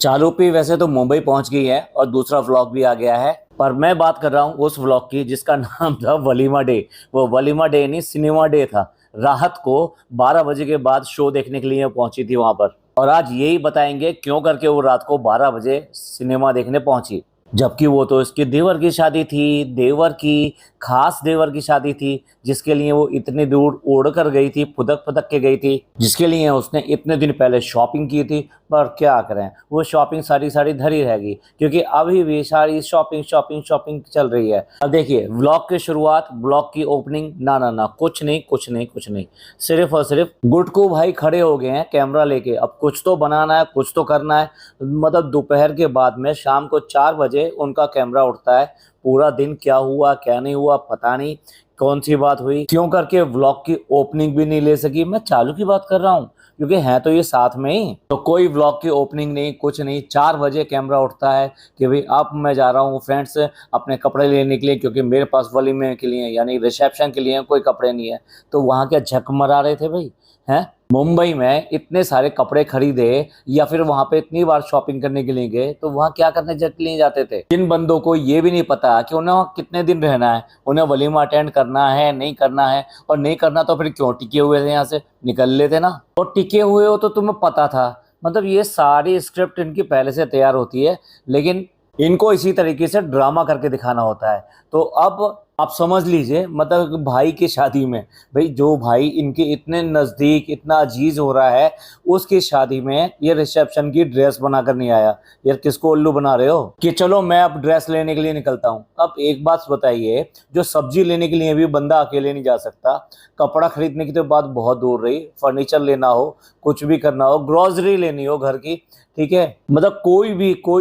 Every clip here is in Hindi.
चालुपी वैसे तो मुंबई पहुंच गई है और दूसरा व्लॉग भी आ गया है। पर मैं बात कर रहा हूं उस व्लॉग की जिसका नाम था वलीमा डे। वो वलीमा डे नहीं, सिनेमा डे था। रात को 12 बजे के बाद शो देखने के लिए पहुंची थी वहां पर। और आज यही बताएंगे क्यों करके वो रात को 12 बजे सिनेमा देखने पहुंची, जबकि वो तो इसके देवर की शादी थी, देवर की खास देवर की शादी थी, जिसके लिए वो इतनी दूर उड़ कर गई थी, फुदक फुदक के गई थी, जिसके लिए उसने इतने दिन पहले शॉपिंग की थी। पर क्या करें, वो शॉपिंग सारी सारी धरी रहेगी क्योंकि अभी भी सारी शॉपिंग शॉपिंग शॉपिंग चल रही है। अब देखिए व्लॉग की शुरुआत, व्लॉग की ओपनिंग, ना ना ना, कुछ नहीं कुछ नहीं कुछ नहीं। सिर्फ और सिर्फ गुटकू भाई खड़े हो गए हैं कैमरा लेके। अब कुछ तो बनाना है, कुछ तो करना है। मतलब दोपहर के बाद में शाम को 4 बजे उनका कैमरा उठता है। पूरा दिन क्या हुआ क्या नहीं हुआ पता नहीं, कौन सी बात हुई, क्यों करके व्लॉग की ओपनिंग भी नहीं ले सकी। मैं चालू की बात कर रहा हूँ क्योंकि है तो ये साथ में ही। तो कोई व्लॉग की ओपनिंग नहीं, कुछ नहीं। 4 बजे कैमरा उठता है कि भाई अब मैं जा रहा हूँ फ्रेंड्स अपने कपड़े लेने के लिए, क्योंकि मेरे पास वलीमे के लिए यानी रिसेप्शन के लिए कोई कपड़े नहीं है। तो वहाँ क्या झक मरा रहे थे भाई, हैं? मुंबई में इतने सारे कपड़े खरीदे या फिर वहां पे इतनी बार शॉपिंग करने के लिए गए, तो वहां क्या करने के लिए जाते थे? जिन बंदों को ये भी नहीं पता कि उन्हें वहाँ कितने दिन रहना है, उन्हें वलीमा अटेंड करना है नहीं करना है, और नहीं करना तो फिर क्यों टिके हुए थे, यहाँ से निकल लेते ना। और टिके हुए हो तो तुम्हें पता था। मतलब ये सारी स्क्रिप्ट इनकी पहले से तैयार होती है, लेकिन इनको इसी तरीके से ड्रामा करके दिखाना होता है। तो अब आप समझ लीजिए, मतलब भाई की शादी में, भाई जो भाई इनके इतने नज़दीक इतना अजीज हो रहा है, उसकी शादी में ये रिसेप्शन की ड्रेस बनाकर नहीं आया। यार किसको उल्लू बना रहे हो कि चलो मैं अब ड्रेस लेने के लिए निकलता हूँ। अब एक बात बताइए, जो सब्जी लेने के लिए भी बंदा अकेले नहीं जा सकता, कपड़ा खरीदने की तो बात बहुत दूर रही, फर्नीचर लेना हो, कुछ भी करना हो, ग्रोसरी लेनी हो घर की, ठीक है, मतलब कोई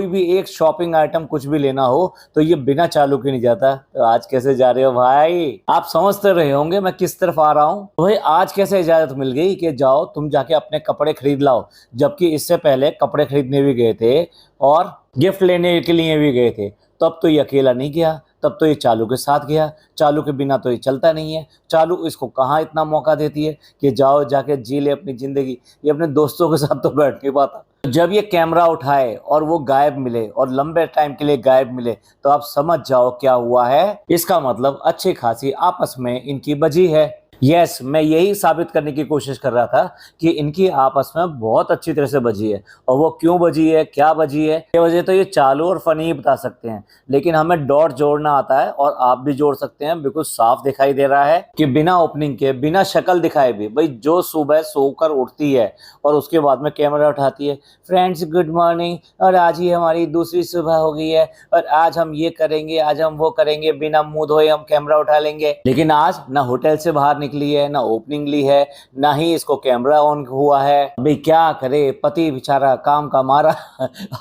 भी एक शॉपिंग आइटम कुछ भी लेना हो तो ये बिना चालू के नहीं जाता। तो आज कैसे जा रहे हो भाई? आप समझते रहे होंगे मैं किस तरफ आ रहा हूँ। तो भाई आज कैसे इजाजत मिल गई कि जाओ तुम जाके अपने कपड़े खरीद लाओ, जबकि इससे पहले कपड़े खरीदने भी गए थे और गिफ्ट लेने के लिए भी गए थे। तब तो ये अकेला नहीं गया, तब तो ये चालू के साथ गया। चालू के बिना तो ये चलता नहीं है। चालू इसको कहाँ इतना मौका देती है कि जाओ जाके जी ले अपनी जिंदगी। ये अपने दोस्तों के साथ तो बैठ नहीं पाता। जब ये कैमरा उठाए और वो गायब मिले और लंबे टाइम के लिए गायब मिले, तो आप समझ जाओ क्या हुआ है। इसका मतलब अच्छी खासी आपस में इनकी बजी है। यस, मैं यही साबित करने की कोशिश कर रहा था कि इनकी आपस में बहुत अच्छी तरह से बजी है। और वो क्यों बजी है, क्या बजी है, ये वजह तो ये चालू और फनी बता सकते हैं, लेकिन हमें डॉट जोड़ना आता है और आप भी जोड़ सकते हैं। बिल्कुल साफ दिखाई दे रहा है कि बिना ओपनिंग के, बिना शक्ल दिखाए भी, भाई जो सुबह सोकर उठती है और उसके बाद में कैमरा उठाती है, फ्रेंड्स गुड मॉर्निंग, और आज ही हमारी दूसरी सुबह हो गई है और आज हम ये करेंगे, आज हम वो करेंगे, बिना मुंह धोए हम कैमरा उठा लेंगे। लेकिन आज ना होटल से बाहर निकली है, ना ओपनिंग ली है, ना ही इसको कैमरा ऑन हुआ है। भाई क्या करे, पति बेचारा काम का मारा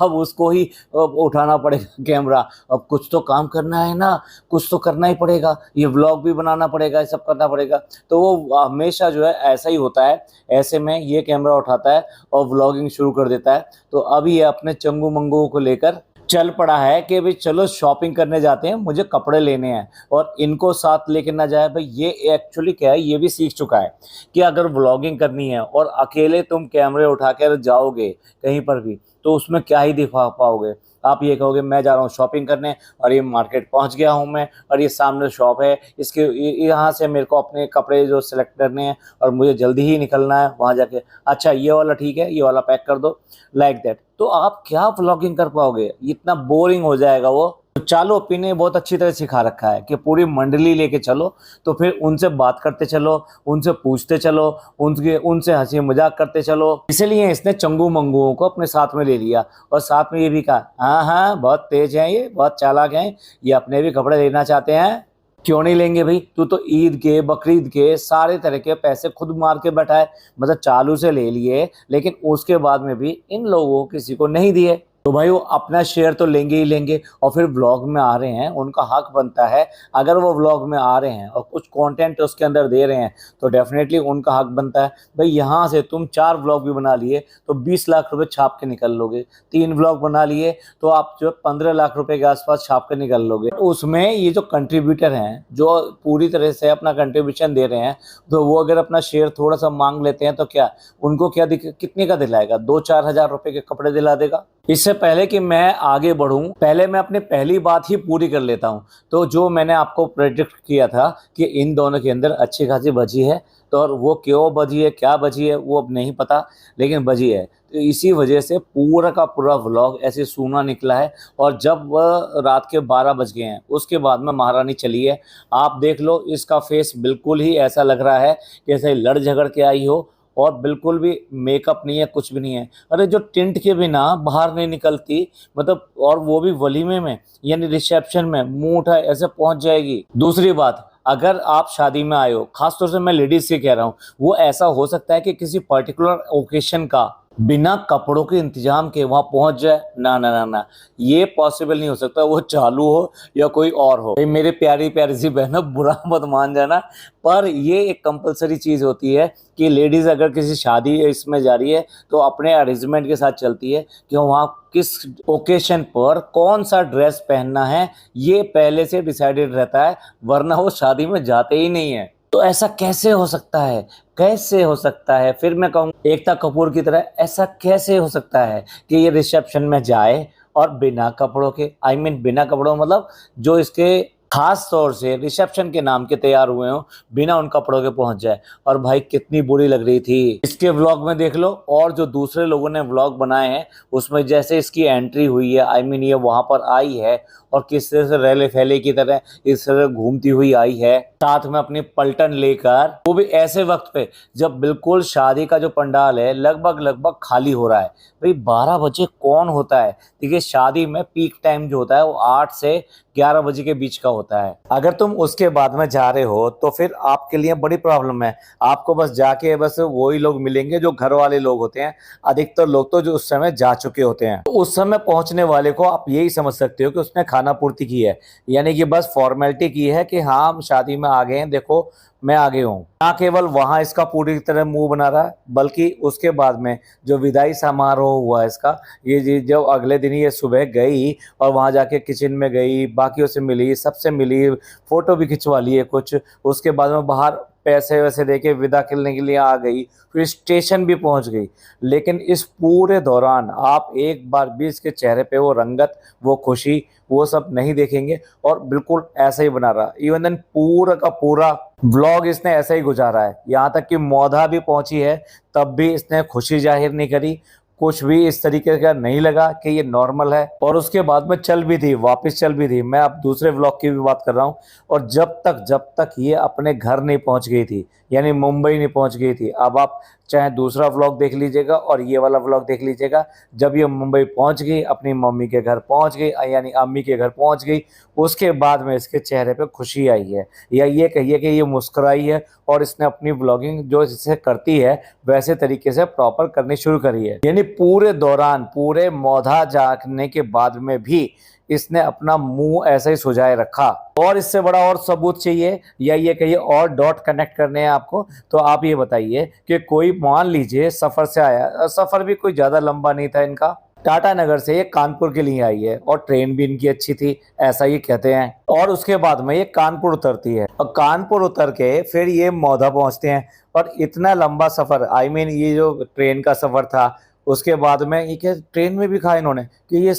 अब उसको ही उठाना पड़ेगा कैमरा। अब कुछ तो काम करना है ना, कुछ तो करना ही पड़ेगा, ये व्लॉग भी बनाना पड़ेगा, ये सब करना पड़ेगा। तो वो हमेशा जो है ऐसा ही होता है। ऐसे में ये कैमरा उठाता है और व्लॉगिंग शुरू कर देता है। तो अभी ये अपने चंगू मंगू को लेकर चल पड़ा है कि भाई चलो शॉपिंग करने जाते हैं, मुझे कपड़े लेने हैं, और इनको साथ लेके ना जाए। भाई ये एक्चुअली क्या है, ये भी सीख चुका है कि अगर व्लॉगिंग करनी है और अकेले तुम कैमरे उठाकर जाओगे कहीं पर भी, तो उसमें क्या ही दिखा पाओगे। आप ये कहोगे मैं जा रहा हूँ शॉपिंग करने और ये मार्केट पहुँच गया हूँ मैं, और ये सामने शॉप है, इसके यहाँ से मेरे को अपने कपड़े जो सिलेक्ट करने हैं और मुझे जल्दी ही निकलना है वहाँ जाके। अच्छा ये वाला ठीक है, ये वाला पैक कर दो, लाइक दैट। तो आप क्या व्लॉगिंग कर पाओगे, इतना बोरिंग हो जाएगा वो। तो चालू ओपी ने बहुत अच्छी तरह सिखा रखा है कि पूरी मंडली लेके चलो, तो फिर उनसे बात करते चलो, उनसे पूछते चलो, उनसे हंसी मजाक करते चलो। इसलिए इसने चंगू मंगुओं को अपने साथ में ले लिया और साथ में ये भी कहा, हाँ हाँ बहुत तेज हैं ये, बहुत चालाक हैं ये, अपने भी कपड़े लेना चाहते हैं। क्यों नहीं लेंगे भाई, तू तो ईद के बकरीद के सारे तरह के पैसे खुद मार के बैठा है। मतलब चालू से ले लिए, लेकिन उसके बाद में भी इन लोगों किसी को नहीं दिए। तो भाई वो अपना शेयर तो लेंगे ही लेंगे। और फिर व्लॉग में आ रहे हैं, उनका हक बनता है। अगर वो व्लॉग में आ रहे हैं और कुछ कंटेंट उसके अंदर दे रहे हैं, तो डेफिनेटली उनका हक बनता है। भाई यहाँ से तुम 4 व्लॉग भी बना लिए तो 20 लाख रुपए छाप के निकल लोगे। 3 व्लॉग बना लिए तो आप जो 15 लाख रुपए के आसपास छाप के निकल लोगे। उसमें ये जो कंट्रीब्यूटर हैं, जो पूरी तरह से अपना कंट्रीब्यूशन दे रहे हैं, तो वो अगर अपना शेयर थोड़ा सा मांग लेते हैं तो क्या उनको क्या कितने का दिलाएगा? 2-4 हज़ार रुपए के कपड़े दिला देगा। इससे पहले कि मैं आगे बढ़ूं, पहले मैं अपनी पहली बात ही पूरी कर लेता हूं। तो जो मैंने आपको प्रेडिक्ट किया था कि इन दोनों के अंदर अच्छी खासी बची है, तो और वो क्यों बची है, क्या बची है, वो अब नहीं पता, लेकिन बची है। तो इसी वजह से पूरा का पूरा व्लॉग ऐसे सूना निकला है। और जब वह रात के 12 बज गए हैं, उसके बाद में महारानी चली है। आप देख लो, इसका फेस बिल्कुल ही ऐसा लग रहा है जैसे लड़ झगड़ के आई हो, और बिल्कुल भी मेकअप नहीं है, कुछ भी नहीं है। अरे जो टिंट के बिना बाहर नहीं निकलती, मतलब, और वो भी वलीमे में, यानी रिसेप्शन में मुंह उठाए ऐसे पहुंच जाएगी। दूसरी बात, अगर आप शादी में आए हो, खासतौर से मैं लेडीज से कह रहा हूँ, वो ऐसा हो सकता है कि किसी पर्टिकुलर ओकेशन का बिना कपड़ों के इंतजाम के वहां पहुंच जाए, ना ना ना ना, ये पॉसिबल नहीं हो सकता। वो चालू हो या कोई और हो। मेरे प्यारी प्यारी सी बहनों, बुरा मत मान जाना, पर ये एक कंपलसरी चीज होती है कि लेडीज अगर किसी शादी इसमें जा रही है तो अपने अरेंजमेंट के साथ चलती है कि वहाँ किस ओकेशन पर कौन सा ड्रेस पहनना है, ये पहले से डिसाइडेड रहता है, वरना वो शादी में जाते ही नहीं है। तो ऐसा कैसे हो सकता है, कैसे हो सकता है, फिर मैं कहूँ एकता कपूर की तरह, ऐसा कैसे हो सकता है कि ये रिसेप्शन में जाए और बिना कपड़ों के, आई मीन बिना कपड़ों मतलब जो इसके खास तौर से रिसेप्शन के नाम के तैयार हुए हो, बिना उन कपड़ों के पहुंच जाए। और भाई कितनी बुरी लग रही थी, इसके व्लॉग में देख लो। और जो दूसरे लोगों ने व्लॉग बनाए हैं उसमें जैसे इसकी एंट्री हुई है, आई मीन ये वहां पर आई है और किस तरह से रेले फैले की तरह इस तरह घूमती हुई आई है, साथ में अपनी पलटन लेकर, वो भी ऐसे वक्त पे जब बिल्कुल शादी का जो पंडाल है लगभग लगभग खाली हो रहा है। भाई 12 बजे कौन होता है? देखिए, शादी में पीक टाइम जो होता है वो 8 से 11 बजे के बीच का होता है। अगर तुम उसके बाद में जा रहे हो तो फिर आपके लिए बड़ी प्रॉब्लम है। आपको बस जाके बस वही लोग मिलेंगे जो घर वाले लोग होते हैं, अधिकतर लोग तो जो उस समय जा चुके होते हैं। तो उस समय पहुंचने वाले को आप यही समझ सकते हो कि उसने खाना पूर्ति की है, यानी कि बस फॉर्मेलिटी की है कि हाँ हम शादी में आ गए हैं, देखो मैं आगे हूँ। ना केवल वहां इसका पूरी तरह मुंह बना रहा है, बल्कि उसके बाद में जो विदाई समारोह हुआ इसका, ये जो अगले दिन ये सुबह गई और वहां जाके किचन में गई, बाकियों से मिली, सबसे मिली, फोटो भी खिंचवा लिए कुछ, उसके बाद में बाहर पैसे वैसे देके विदा करने के लिए आ गई, फिर स्टेशन भी पहुंच गई। लेकिन इस पूरे दौरान आप एक बार भी इसके चेहरे पे वो रंगत, वो खुशी, वो सब नहीं देखेंगे, और बिल्कुल ऐसा ही बना रहा। इवन देन पूरा का पूरा व्लॉग इसने ऐसा ही गुजारा है, यहाँ तक कि मौधा भी पहुंची है तब भी इसने खुशी जाहिर नहीं करी, कुछ भी इस तरीके का नहीं लगा कि ये नॉर्मल है। और उसके बाद में चल भी थी, वापस चल भी थी। मैं अब दूसरे व्लॉग की भी बात कर रहा हूँ। और जब तक ये अपने घर नहीं पहुंच गई थी, यानी मुंबई नहीं पहुंच गई थी, अब आप चाहे दूसरा व्लॉग देख लीजिएगा और ये वाला व्लॉग देख लीजिएगा, जब ये मुंबई पहुंच गई, अपनी मम्मी के घर पहुंच गई, यानी अम्मी के घर पहुंच गई, उसके बाद में इसके चेहरे पे खुशी आई है, या ये कहिए कि ये मुस्कुराई है, और इसने अपनी व्लॉगिंग जो इससे करती है वैसे तरीके से प्रॉपर करनी शुरू करी है। यानी पूरे दौरान, पूरे मौधा जाने के बाद में भी इसने अपना मुंह ऐसे ही सुझाए रखा। और इससे बड़ा और सबूत चाहिए, या ये कहिए और डॉट कनेक्ट करने हैं आपको, तो आप ये बताइए कि कोई मान लीजिए सफर से आया, सफर भी कोई ज्यादा लंबा नहीं था इनका, टाटा नगर से ये कानपुर के लिए आई है, और ट्रेन भी इनकी अच्छी थी ऐसा ये कहते हैं। और उसके बाद में ये कानपुर उतरती है, और कानपुर उतर के फिर ये मौधा पहुंचते हैं। और इतना लंबा सफर, आई मीन ये जो ट्रेन का सफर था, उसके बाद में ये क्या ट्रेन में भी कहा इन्होंने कि ये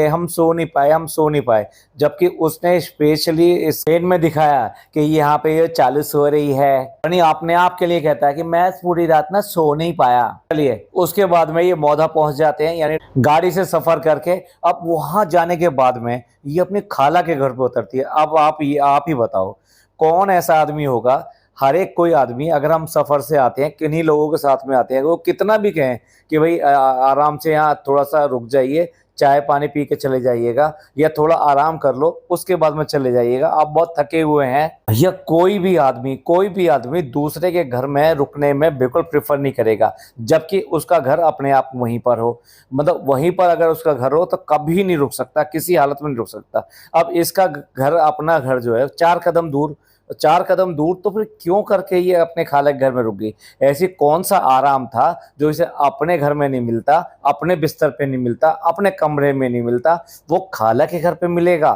हम सो नहीं पाए, हम सो नहीं पाए, जबकि उसने स्पेशली इस ट्रेन में दिखाया कि यहाँ पे ये चालू सो रही है, यानी अपने आप के लिए कहता है कि मैं पूरी रात ना सो नहीं पाया। चलिए, उसके बाद में ये मौधा पहुंच जाते हैं, यानी गाड़ी से सफर करके। अब वहां जाने के बाद में ये अपनी खाला के घर पे उतरती है। अब आप ही बताओ, कौन ऐसा आदमी होगा? हर एक कोई आदमी, अगर हम सफर से आते हैं, किन्हीं लोगों के साथ में आते हैं, वो कितना भी कहें कि भाई आराम से यहाँ थोड़ा सा रुक जाइए, चाय पानी पी के चले जाइएगा, या थोड़ा आराम कर लो उसके बाद में चले जाइएगा, आप बहुत थके हुए हैं, या कोई भी आदमी दूसरे के घर में रुकने में बिल्कुल प्रेफर नहीं करेगा, जबकि उसका घर अपने आप वहीं पर हो। मतलब वहीं पर अगर उसका घर हो तो कभी नहीं रुक सकता, किसी हालत में नहीं रुक सकता। अब इसका घर, अपना घर जो है 4 कदम दूर, तो फिर क्यों करके ये अपने खाला के घर में रुक गई? ऐसी कौन सा आराम था जो इसे अपने घर में नहीं मिलता, अपने बिस्तर पे नहीं मिलता, अपने कमरे में नहीं मिलता, वो खाला के घर पे मिलेगा?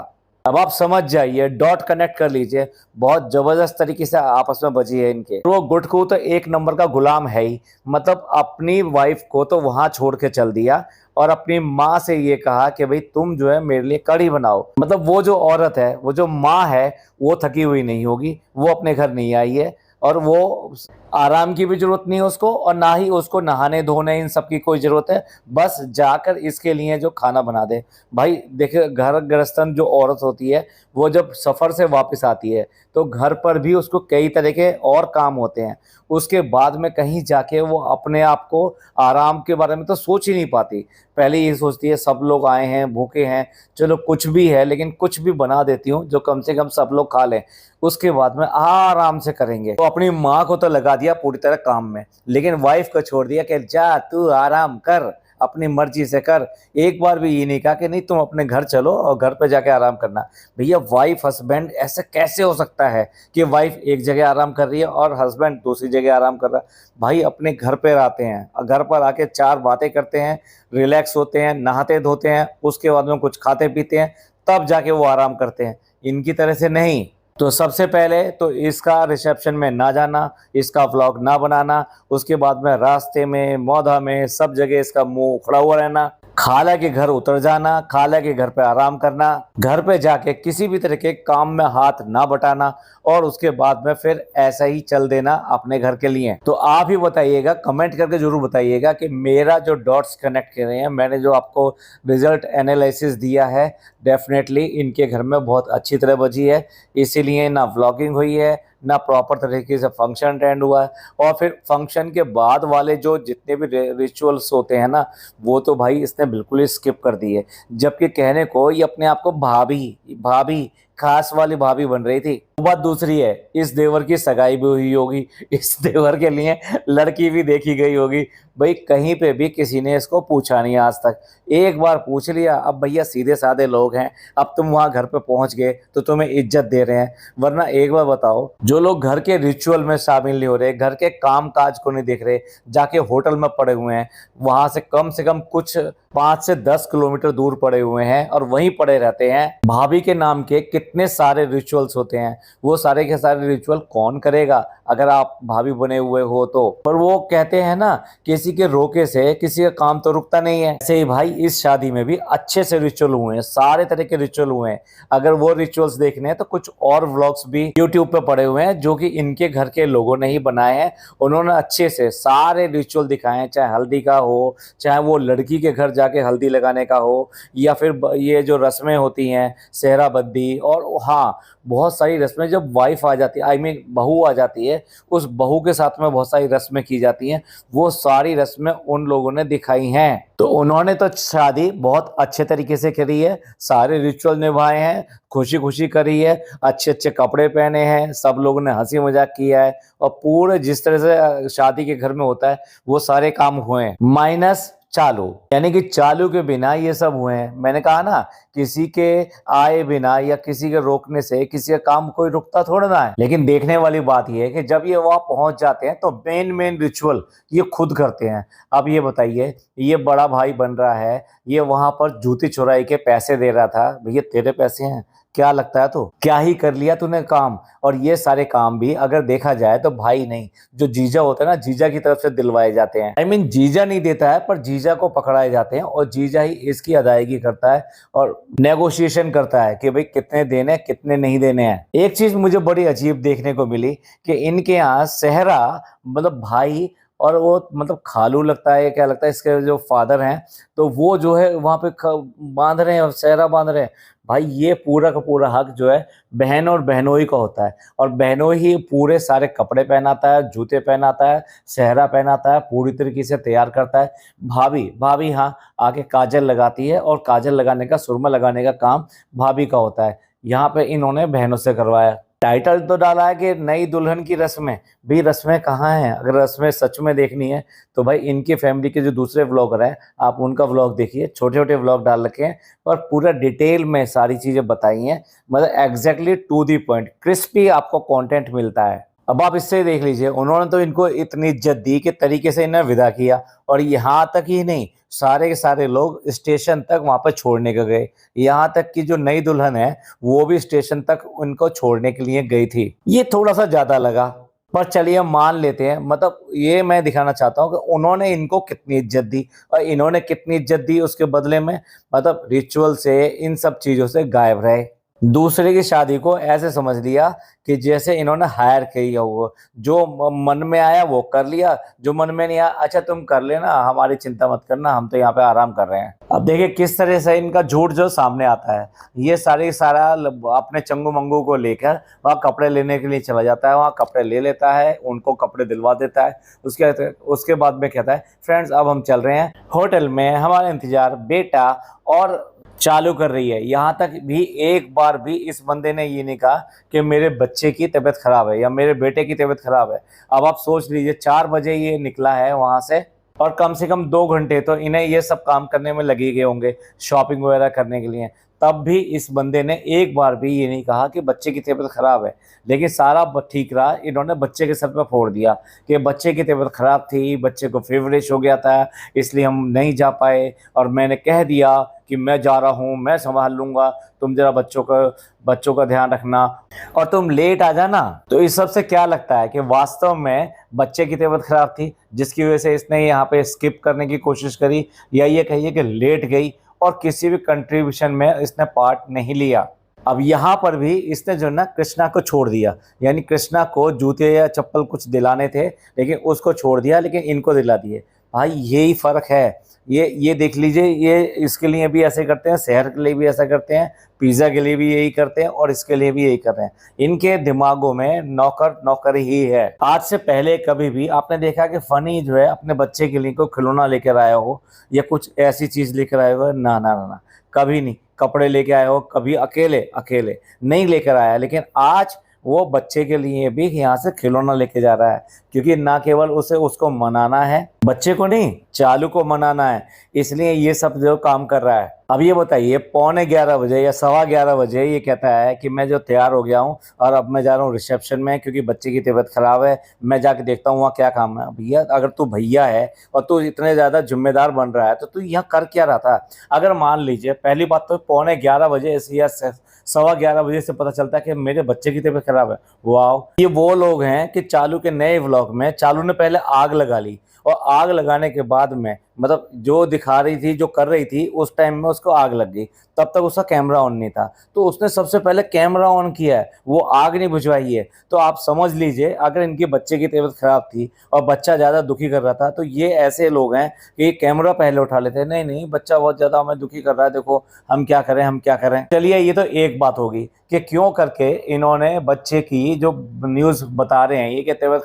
अब आप समझ जाइए, डॉट कनेक्ट कर लीजिए, बहुत जबरदस्त तरीके से आपस में बजी है इनके। वो गुटकू तो एक नंबर का गुलाम है ही, मतलब अपनी वाइफ को तो वहां छोड़ के चल दिया और अपनी माँ से ये कहा कि भाई तुम जो है मेरे लिए कढ़ी बनाओ। मतलब वो जो औरत है, वो जो माँ है, वो थकी हुई नहीं होगी, वो अपने घर नहीं आई है और वो आराम की भी जरूरत नहीं है उसको, और ना ही उसको नहाने धोने इन सब की कोई जरूरत है। बस जाकर इसके लिए जो खाना बना दे। भाई देखिए, घर गृहस्थन जो औरत होती है, वो जब सफर से वापस आती है तो घर पर भी उसको कई तरह के और काम होते हैं। उसके बाद में कहीं जाके वो अपने आप को आराम के बारे में तो सोच ही नहीं पाती। पहले ये सोचती है सब लोग आए हैं, भूखे हैं, चलो कुछ भी है लेकिन कुछ भी बना देती हूँ जो कम से कम सब लोग खा लें, उसके बाद में आराम से करेंगे। तो अपनी माँ को तो लगा दिया पूरी तरह काम में, लेकिन वाइफ को छोड़ दिया कि जा तू आराम कर, अपनी मर्जी से कर। एक बार भी ये नहीं कहा कि नहीं तुम अपने घर चलो और घर पे जाके आराम करना। भैया वाइफ हस्बैंड ऐसे कैसे हो सकता है कि वाइफ एक जगह आराम कर रही है और हस्बैंड दूसरी जगह आराम कर रहा है? भाई अपने घर पे आते हैं और घर पर आके चार बातें करते हैं, रिलैक्स होते हैं, नहाते धोते हैं, उसके बाद में कुछ खाते पीते हैं, तब जाके वो आराम करते हैं। इनकी तरह से नहीं। तो सबसे पहले तो इसका रिसेप्शन में ना जाना, इसका व्लॉग ना बनाना, उसके बाद में रास्ते में मौधा में सब जगह इसका मुंह उखड़ा हुआ रहना, खाला के घर उतर जाना, खाला के घर पे आराम करना, घर पे जाके किसी भी तरह के काम में हाथ ना बटाना, और उसके बाद में फिर ऐसा ही चल देना अपने घर के लिए। तो आप ही बताइएगा, कमेंट करके जरूर बताइएगा कि मेरा जो डॉट्स कनेक्ट कर रहे हैं, मैंने जो आपको रिजल्ट एनालिसिस दिया है, डेफिनेटली इनके घर में बहुत अच्छी तरह बजी है। इसीलिए ना व्लॉगिंग हुई है, ना प्रॉपर तरीके से फंक्शन अटेंड हुआ है, और फिर फंक्शन के बाद वाले जो जितने भी रिचुअल्स होते हैं ना, वो तो भाई इसने बिल्कुल ही स्किप कर दिए। जबकि कहने को ये अपने आप को भाभी भाभी खास वाली भाभी बन रही थी। बात दूसरी है, इस देवर की सगाई भी हुई होगी, इस देवर के लिए लड़की भी देखी गई होगी। भाई कहीं पे भी किसी ने इसको पूछा नहीं आज तक। एक बार पूछ लिया, अब भैया सीधे साधे लोग हैं, अब तुम वहां घर पे पहुंच गए तो तुम्हें इज्जत दे रहे हैं। वरना एक बार बताओ, जो लोग घर के रिचुअल में शामिल नहीं हो रहे, घर के काम काज को नहीं देख रहे, जाके होटल में पड़े हुए हैं, वहां से कम कुछ 5 से 10 किलोमीटर दूर पड़े हुए हैं और वहीं पड़े रहते हैं, भाभी के नाम के कितने सारे रिचुअल्स होते हैं, वो सारे के सारे रिचुअल कौन करेगा अगर आप भाभी बने हुए हो तो। पर वो कहते हैं ना, किसी के रोके से किसी का काम तो रुकता नहीं है। ऐसे ही भाई इस शादी में भी अच्छे से रिचुअल हुए हैं, सारे तरह के रिचुअल हुए हैं। अगर वो रिचुअल्स देखने हैं तो कुछ और व्लॉग्स भी यूट्यूब पे पड़े हुए हैं जो कि इनके घर के लोगों ने ही बनाए हैं। उन्होंने अच्छे से सारे रिचुअल दिखाए हैं, चाहे हल्दी का हो, चाहे वो लड़की के घर जाके हल्दी लगाने का हो, या फिर ये जो रस्में होती हैं सेहरा बद्दी, और हाँ बहुत सारी रस्में जब वाइफ आ जाती है, आई मीन बहू आ जाती है, उस बहू के साथ में बहुत सारी रस्में की जाती हैं। वो सारी रस्में उन लोगों ने दिखाई हैं। तो उन्होंने तो शादी बहुत अच्छे तरीके से करी है, सारे रिचुअल निभाए हैं, खुशी खुशी करी है, अच्छे अच्छे कपड़े पहने हैं, सब लोगों ने हंसी मजाक किया है, और पूरे जिस तरह से शादी के घर में होता है वो सारे काम हुए हैं, माइनस चालू। यानी कि चालू के बिना ये सब हुए हैं। मैंने कहा ना, किसी के आए बिना या किसी के रोकने से किसी का काम कोई रुकता थोड़ा ना है। लेकिन देखने वाली बात यह है कि जब ये वहां पहुंच जाते हैं तो मेन रिचुअल ये खुद करते हैं। अब ये बताइए, ये बड़ा भाई बन रहा है, ये वहां पर जूती चुराई के पैसे दे रहा था, भैया तेरे पैसे हैं, क्या लगता है? तो क्या ही कर लिया तूने काम। और ये सारे काम भी अगर देखा जाए तो भाई नहीं, जो जीजा होता है ना, जीजा की तरफ से दिलवाए जाते हैं। आई मीन जीजा नहीं देता है, पर जीजा को पकड़ाए जाते हैं और जीजा ही इसकी अदायगी करता है और नेगोशिएशन करता है कि भाई कितने देने कितने नहीं देने हैं। एक चीज मुझे बड़ी अजीब देखने को मिली कि इनके यहाँ सेहरा, मतलब भाई, और वो मतलब खालू लगता है, क्या लगता है, इसके जो फादर हैं, तो वो जो है वहां पे बांध रहे हैं और सेहरा बांध रहे हैं। भाई ये पूरा का पूरा हक जो है बहन और बहनोई का होता है, और बहनोई ही पूरे सारे कपड़े पहनाता है, जूते पहनाता है, सेहरा पहनाता है, पूरी तरीके से तैयार करता है। भाभी भाभी हाँ आके काजल लगाती है, और काजल लगाने का, सुरमा लगाने का काम भाभी का होता है। यहाँ पे इन्होंने बहनों से करवाया। टाइटल तो डाला है कि नई दुल्हन की रस्में। भी रस्में कहाँ हैं? अगर रस्में सच में देखनी है तो भाई इनकी फैमिली के जो दूसरे व्लॉगर हैं, आप उनका व्लॉग देखिए, छोटे छोटे व्लॉग डाल रखे हैं और पूरा डिटेल में सारी चीजें बताई हैं, मतलब exactly to the point, crispy आपको कंटेंट मिलता है। अब आप इससे देख लीजिए, उन्होंने तो इनको इतनी इज्जत दी कि तरीके से इन्हें विदा किया, और यहाँ तक ही नहीं, सारे के सारे लोग स्टेशन तक वहाँ पर छोड़ने को गए। यहाँ तक कि जो नई दुल्हन है वो भी स्टेशन तक उनको छोड़ने के लिए गई थी। ये थोड़ा सा ज्यादा लगा, पर चलिए मान लेते हैं। मतलब ये मैं दिखाना चाहता हूँ कि उन्होंने इनको कितनी इज्जत दी और इन्होंने कितनी इज्जत दी उसके बदले में। मतलब रिचुअल से, इन सब चीजों से गायब रहे। दूसरे की शादी को ऐसे समझ लिया कि जैसे इन्होंने हायर किया हुआ, जो मन में आया वो कर लिया, जो मन में नहीं आया अच्छा तुम कर लेना, हमारी चिंता मत करना, हम तो यहाँ पे आराम कर रहे हैं। अब देखिए किस तरह से इनका झूठ जो सामने आता है। ये सारा अपने चंगू मंगू को लेकर वहाँ कपड़े लेने के लिए चला जाता है, वहाँ कपड़े ले लेता है, उनको कपड़े दिलवा देता है। उसके बाद में कहता है फ्रेंड्स अब हम चल रहे हैं होटल में, हमारा इंतजार बेटा और चालू कर रही है। यहाँ तक भी एक बार भी इस बंदे ने ये नहीं कहा कि मेरे बच्चे की तबीयत खराब है या मेरे बेटे की तबीयत खराब है। अब आप सोच लीजिए 4 बजे ये निकला है वहां से, और कम से कम 2 घंटे तो इन्हें ये सब काम करने में लगे गए होंगे, शॉपिंग वगैरह करने के लिए। तब भी इस बंदे ने एक बार भी ये नहीं कहा कि बच्चे की तबीयत खराब है। लेकिन सारा ठीक रहा, इन्होंने बच्चे के सर पर फोड़ दिया कि बच्चे की तबीयत खराब थी, बच्चे को फीवरिश हो गया था, इसलिए हम नहीं जा पाए, और मैंने कह दिया कि मैं जा रहा हूँ, मैं संभाल लूंगा, तुम जरा बच्चों का ध्यान रखना और तुम लेट आ जाना। तो इस सब से क्या लगता है कि वास्तव में बच्चे की तबीयत खराब थी, जिसकी वजह से इसने यहाँ पे स्किप करने की कोशिश करी, या ये कहिए कि लेट गई और किसी भी कंट्रीब्यूशन में इसने पार्ट नहीं लिया। अब यहाँ पर भी इसने जो ना कृष्णा को छोड़ दिया, यानी कृष्णा को जूते या चप्पल कुछ दिलाने थे लेकिन उसको छोड़ दिया, लेकिन इनको दिला दिए। भाई यही फर्क है। ये देख लीजिए, ये इसके लिए भी ऐसे करते हैं, शहर के लिए भी ऐसा करते हैं, पिज्ज़ा के लिए भी यही करते हैं और इसके लिए भी यही कर रहे हैं। इनके दिमागों में नौकर नौकर ही है। आज से पहले कभी भी आपने देखा कि फनी जो है अपने बच्चे के लिए कोई खिलौना लेकर आया हो या कुछ ऐसी चीज लेकर आया हो? ना ना ना ना, कभी नहीं। कपड़े लेके आया हो कभी अकेले अकेले नहीं लेकर आया, लेकिन आज वो बच्चे के लिए भी यहाँ से खिलौना लेके जा रहा है, क्योंकि ना केवल उसको मनाना है, बच्चे को नहीं चालू को मनाना है, इसलिए ये सब जो काम कर रहा है। अब ये बताइए 11:15 बजे या 11:15 बजे ये कहता है कि मैं जो तैयार हो गया हूँ और अब मैं जा रहा हूँ रिसेप्शन में, क्योंकि बच्चे की तबीयत खराब है, मैं जाके देखता हूँ वहाँ क्या काम है। भैया अगर तू भैया है और तू इतने ज्यादा जिम्मेदार बन रहा है तो तू यहाँ कर क्या रहा था? अगर मान लीजिए पहली बात तो 11:15 बजे या 11:15 बजे से पता चलता है कि मेरे बच्चे की तबीयत खराब है, वाह। ये वो लोग हैं कि चालू के नए व्लॉग में चालू ने पहले आग लगा ली, और आग लगाने के बाद में मतलब जो दिखा रही थी, जो कर रही थी, उस टाइम में उसको आग लग गई। तब तक उसका कैमरा ऑन नहीं था, तो उसने सबसे पहले कैमरा ऑन किया है, वो आग नहीं बुझवाई है। तो आप समझ लीजिए अगर इनके बच्चे की तबीयत खराब थी और बच्चा ज़्यादा दुखी कर रहा था, तो ये ऐसे लोग हैं कि कैमरा पहले उठा लेते हैं, नहीं नहीं बच्चा बहुत ज़्यादा हमें दुखी कर रहा है, देखो हम क्या करें हम क्या करें। चलिए ये तो एक बात होगी कि क्यों करके इन्होंने बच्चे की जो न्यूज़ बता रहे हैं ये कि तबीयत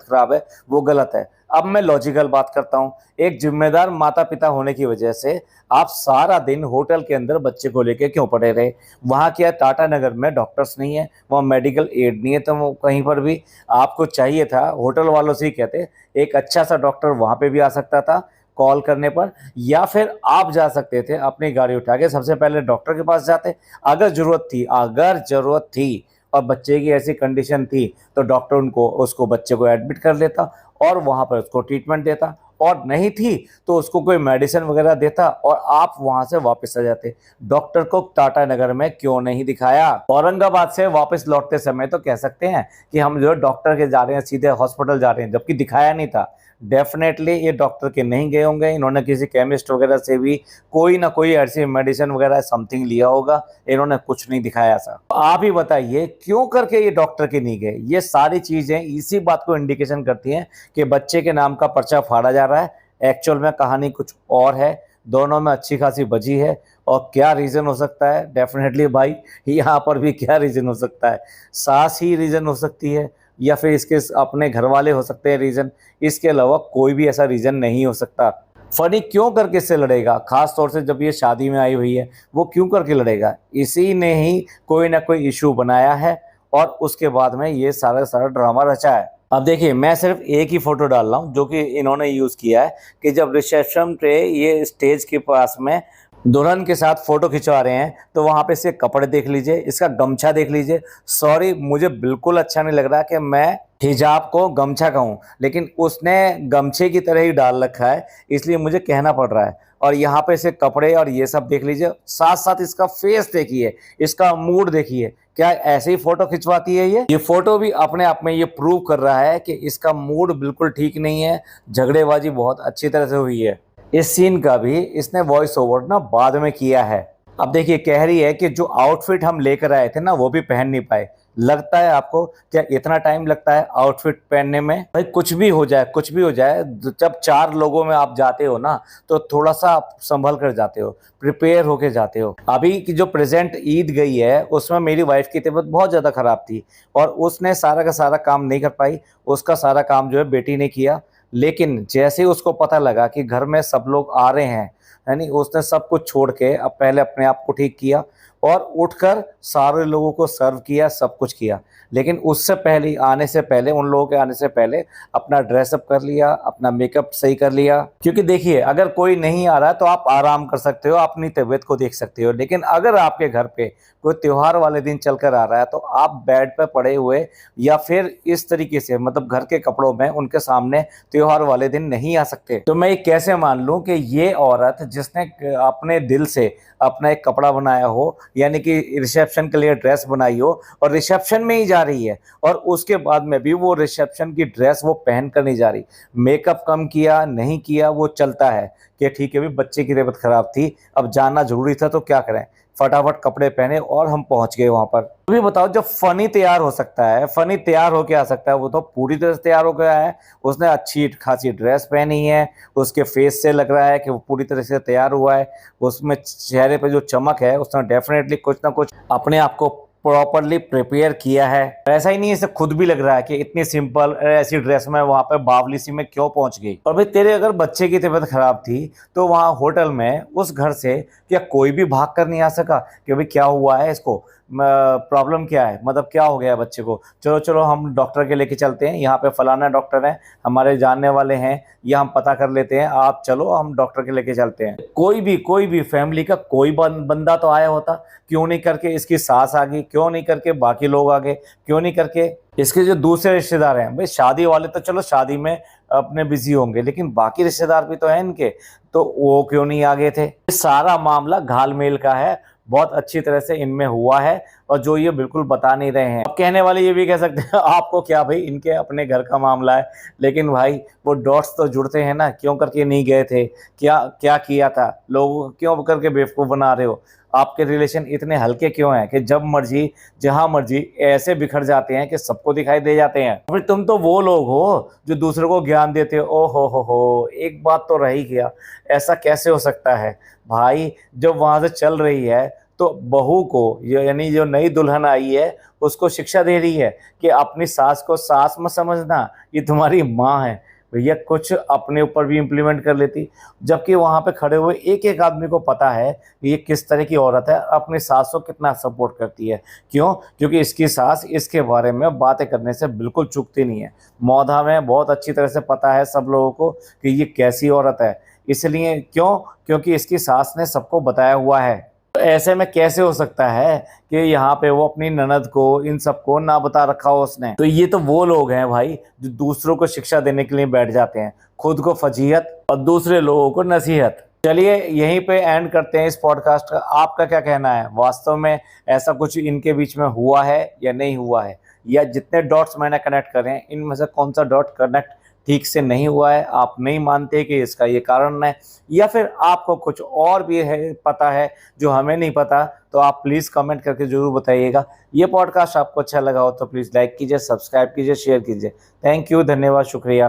खराब है, वो गलत है। अब मैं लॉजिकल बात करता हूँ, एक जिम्मेदार माता पिता होने की वजह से आप सारा दिन होटल के अंदर बच्चे को लेके क्यों पड़े रहे? वहाँ क्या टाटा नगर में डॉक्टर्स नहीं है, वहाँ मेडिकल एड नहीं है, तो कहीं पर भी आपको चाहिए था, होटल वालों से ही कहते एक अच्छा सा डॉक्टर वहाँ पे भी आ सकता था कॉल करने पर, या फिर आप जा सकते थे अपनी गाड़ी उठा के सबसे पहले डॉक्टर के पास जाते। अगर जरूरत थी और बच्चे की ऐसी कंडीशन थी तो डॉक्टर उसको बच्चे को एडमिट कर लेता और वहाँ पर उसको ट्रीटमेंट देता, और नहीं थी तो उसको कोई मेडिसिन वगैरह देता और आप वहाँ से वापस आ जाते। डॉक्टर को टाटा नगर में क्यों नहीं दिखाया? औरंगाबाद से वापस लौटते समय तो कह सकते हैं कि हम जो डॉक्टर के जा रहे हैं, सीधे हॉस्पिटल जा रहे हैं, जबकि दिखाया नहीं था। डेफिनेटली ये डॉक्टर के नहीं गए होंगे, इन्होंने किसी केमिस्ट वगैरह से भी कोई ना कोई ऐसी मेडिसिन वगैरह समथिंग लिया होगा, इन्होंने कुछ नहीं दिखाया था। आप ही बताइए क्यों करके ये डॉक्टर के नहीं गए? ये सारी चीजें इसी बात को इंडिकेशन करती हैं कि बच्चे के नाम का पर्चा फाड़ा जा रहा है, एक्चुअल में कहानी कुछ और है, दोनों में अच्छी खासी बजी है। और क्या रीज़न हो सकता है? डेफिनेटली भाई यहाँ पर भी क्या रीज़न हो सकता है? सास ही रीज़न हो सकती है, या फिर इसके अपने घर वाले हो सकते हैं रीज़न, इसके अलावा कोई भी ऐसा रीज़न नहीं हो सकता। फनी क्यों करके इससे लड़ेगा? खास तौर से जब ये शादी में आई हुई है, वो क्यों करके लड़ेगा? इसी ने ही कोई ना कोई इशू बनाया है और उसके बाद में ये सारा ड्रामा रचा है। अब देखिए मैं सिर्फ एक ही फोटो डाल रहा हूँ जो कि इन्होंने यूज़ किया है कि जब रिसेप्शन पे ये स्टेज के पास में दुल्हन के साथ फोटो खिंचवा रहे हैं तो वहां पे इसके कपड़े देख लीजिए, इसका गमछा देख लीजिए। सॉरी, मुझे बिल्कुल अच्छा नहीं लग रहा कि मैं हिजाब को गमछा कहूँ, लेकिन उसने गमछे की तरह ही डाल रखा है, इसलिए मुझे कहना पड़ रहा है। और यहाँ पे इसके कपड़े और ये सब देख लीजिए, साथ साथ इसका फेस देखिए, इसका मूड देखिए। क्या ऐसे ही फोटो खिंचवाती है ये फोटो भी अपने आप में ये प्रूव कर रहा है कि इसका मूड बिल्कुल ठीक नहीं है। झगड़ेबाजी बहुत अच्छी तरह से हुई है। इस सीन का भी इसने वॉइस ओवर ना बाद में किया है। अब देखिए, कह रही है कि जो आउटफिट हम लेकर आए थे ना, वो भी पहन नहीं पाए। लगता है आपको क्या इतना टाइम लगता है आउटफिट पहनने में? भाई कुछ भी हो जाए, कुछ भी हो जाए, जब 4 लोगों में आप जाते हो ना, तो थोड़ा सा आप संभल कर जाते हो, प्रिपेयर होके जाते हो। अभी की जो प्रेजेंट ईद गई है, उसमें मेरी वाइफ की तबीयत बहुत ज़्यादा ख़राब थी और उसने सारा का सारा काम नहीं कर पाई। उसका सारा काम जो है बेटी ने किया। लेकिन जैसे ही उसको पता लगा कि घर में सब लोग आ रहे हैं, यानी उसने सब कुछ छोड़ के अब पहले अपने आप को ठीक किया और उठकर सारे लोगों को सर्व किया, सब कुछ किया। लेकिन उससे पहले, आने से पहले, उन लोगों के आने से पहले अपना ड्रेसअप कर लिया, अपना मेकअप सही कर लिया। क्योंकि देखिए, अगर कोई नहीं आ रहा है तो आप आराम कर सकते हो, अपनी तबीयत को देख सकते हो। लेकिन अगर आपके घर पे कोई त्योहार वाले दिन चलकर आ रहा है तो आप बेड पर पड़े हुए या फिर इस तरीके से, मतलब घर के कपड़ों में उनके सामने त्योहार वाले दिन नहीं आ सकते। तो मैं ये कैसे मान लूं कि ये औरत जिसने अपने दिल से अपना एक कपड़ा बनाया हो, यानी कि रिसेप्शन के लिए ड्रेस बनाई हो, और रिसेप्शन में ही जा रही है, और उसके बाद में भी वो रिसेप्शन की ड्रेस वो पहन कर नहीं जा रही। मेकअप कम किया नहीं किया वो चलता है कि ठीक है भी, बच्चे की तबीयत खराब थी, अब जाना जरूरी था तो क्या करें, फटाफट कपड़े पहने और हम पहुंच गए वहां पर। अभी बताओ, जब फनी तैयार हो सकता है, फनी तैयार होके आ सकता है, वो तो पूरी तरह से तैयार हो गया है। उसने अच्छी खासी ड्रेस पहनी है, उसके फेस से लग रहा है कि वो पूरी तरह से तैयार हुआ है। उसमें चेहरे पे जो चमक है, उसने डेफिनेटली कुछ ना कुछ अपने आप को प्रॉपरली प्रिपेयर किया है। ऐसा ही नहीं है, इसे खुद भी लग रहा है कि इतनी सिंपल ऐसी ड्रेस में वहां पे बावली सी में क्यों पहुंच गई। और भाई, तेरे अगर बच्चे की तबीयत खराब थी तो वहां होटल में उस घर से क्या कोई भी भाग कर नहीं आ सका कि भाई क्या हुआ है इसको, प्रॉब्लम क्या है, मतलब क्या हो गया बच्चे को, चलो चलो हम डॉक्टर के लेके चलते हैं, यहाँ पे फलाना डॉक्टर है, हमारे जानने वाले हैं, या हम पता कर लेते हैं, आप चलो हम डॉक्टर के लेके चलते हैं। कोई भी फैमिली का कोई बंदा तो आया होता। क्यों नहीं करके इसकी सास आ गई, क्यों नहीं करके बाकी लोग आ गए, क्यों नहीं करके इसके जो दूसरे रिश्तेदार हैं। भाई शादी वाले तो चलो शादी में अपने बिजी होंगे, लेकिन बाकी रिश्तेदार भी तो हैं इनके, तो वो क्यों नहीं आ गए थे। सारा मामला घालमेल का है, बहुत अच्छी तरह से इनमें हुआ है, और जो ये बिल्कुल बता नहीं रहे हैं। अब कहने वाले ये भी कह सकते हैं आपको क्या भाई, इनके अपने घर का मामला है। लेकिन भाई वो डॉट्स तो जुड़ते हैं ना, क्यों करके नहीं गए थे, क्या क्या किया था, लोग क्यों करके बेवकूफ़ बना रहे हो। आपके रिलेशन इतने हल्के क्यों हैं कि जब मर्जी जहां मर्जी ऐसे बिखर जाते हैं कि सबको दिखाई दे जाते हैं। फिर तुम तो वो लोग हो जो दूसरों को ज्ञान देते हो। ओ हो, एक बात तो रही गया, ऐसा कैसे हो सकता है भाई। जब वहां से चल रही है तो बहू को, यानी जो नई दुल्हन आई है, उसको शिक्षा दे रही है कि अपनी सास को सास मत समझना, ये तुम्हारी माँ है। भैया कुछ अपने ऊपर भी इम्प्लीमेंट कर लेती। जबकि वहां पे खड़े हुए एक एक आदमी को पता है कि ये किस तरह की औरत है, अपनी सास को कितना सपोर्ट करती है। क्यों? क्योंकि इसकी सास इसके बारे में बातें करने से बिल्कुल चूकती नहीं है। मौधा में बहुत अच्छी तरह से पता है सब लोगों को कि ये कैसी औरत है। इसलिए क्यों? क्योंकि इसकी सास ने सबको बताया हुआ है। तो ऐसे में कैसे हो सकता है कि यहाँ पे वो अपनी ननद को, इन सबको ना बता रखा हो उसने। तो ये तो वो लोग हैं भाई जो दूसरों को शिक्षा देने के लिए बैठ जाते हैं, खुद को फजीहत और दूसरे लोगों को नसीहत। चलिए यहीं पे एंड करते हैं इस पॉडकास्ट का। आपका क्या कहना है, वास्तव में ऐसा कुछ इनके बीच में हुआ है या नहीं हुआ है, या जितने डॉट्स मैंने कनेक्ट करे हैं इनमें से कौन सा डॉट कनेक्ट ठीक से नहीं हुआ है, आप नहीं मानते कि इसका ये कारण है, या फिर आपको कुछ और भी है पता है जो हमें नहीं पता, तो आप प्लीज़ कमेंट करके ज़रूर बताइएगा। ये पॉडकास्ट आपको अच्छा लगा हो तो प्लीज़ लाइक कीजिए, सब्सक्राइब कीजिए, शेयर कीजिए। थैंक यू, धन्यवाद, शुक्रिया।